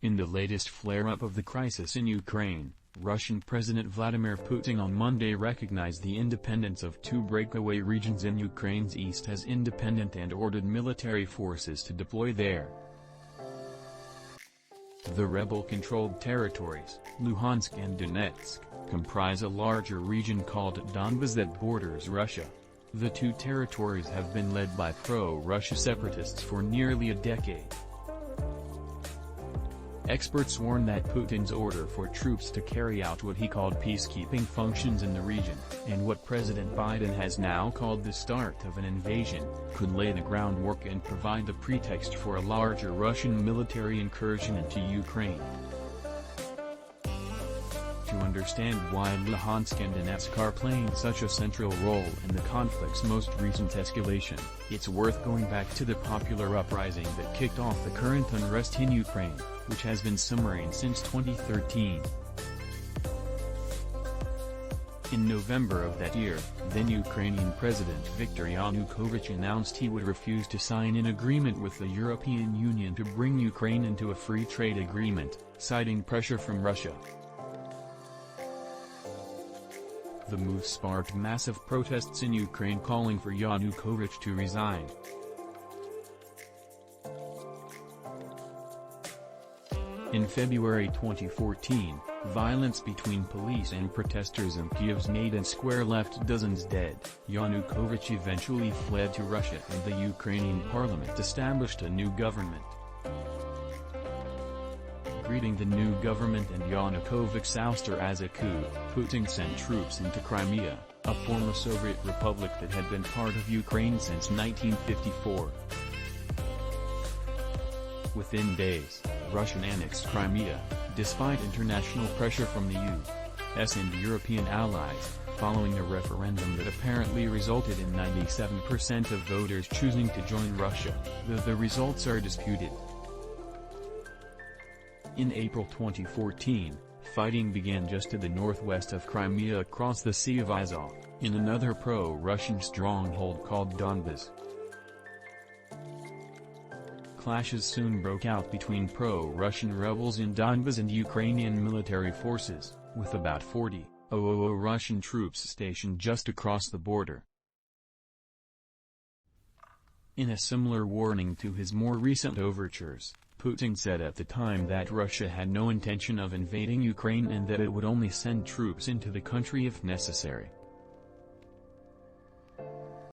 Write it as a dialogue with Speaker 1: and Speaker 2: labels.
Speaker 1: In the latest flare-up of the crisis in Ukraine, Russian President Vladimir Putin on Monday recognized the independence of two breakaway regions in Ukraine's east as independent and ordered military forces to deploy there. The rebel-controlled territories, Luhansk and Donetsk, comprise a larger region called Donbas that borders Russia. The two territories have been led by pro-Russia separatists for nearly a decade. Experts warn that Putin's order for troops to carry out what he called peacekeeping functions in the region, and what President Biden has now called the start of an invasion, could lay the groundwork and provide the pretext for a larger Russian military incursion into Ukraine. To understand why Luhansk and Donetsk are playing such a central role in the conflict's most recent escalation, it's worth going back to the popular uprising that kicked off the current unrest in Ukraine, which has been simmering since 2013. In November of that year, then-Ukrainian President Viktor Yanukovych announced he would refuse to sign an agreement with the European Union to bring Ukraine into a free trade agreement, citing pressure from Russia. The move sparked massive protests in Ukraine calling for Yanukovych to resign. In February 2014, violence between police and protesters in Kyiv's Maidan square left dozens dead. Yanukovych eventually fled to Russia and the Ukrainian parliament established a new government. Greeting the new government and Yanukovych's ouster as a coup, Putin sent troops into Crimea, a former Soviet republic that had been part of Ukraine since 1954. Within days, Russia annexed Crimea, despite international pressure from the U.S. and European allies, following a referendum that apparently resulted in 97% of voters choosing to join Russia, though the results are disputed. In April 2014, fighting began just to the northwest of Crimea across the Sea of Azov, in another pro-Russian stronghold called Donbas. Clashes soon broke out between pro-Russian rebels in Donbas and Ukrainian military forces, with about 40,000 Russian troops stationed just across the border. In a similar warning to his more recent overtures, Putin said at the time that Russia had no intention of invading Ukraine and that it would only send troops into the country if necessary.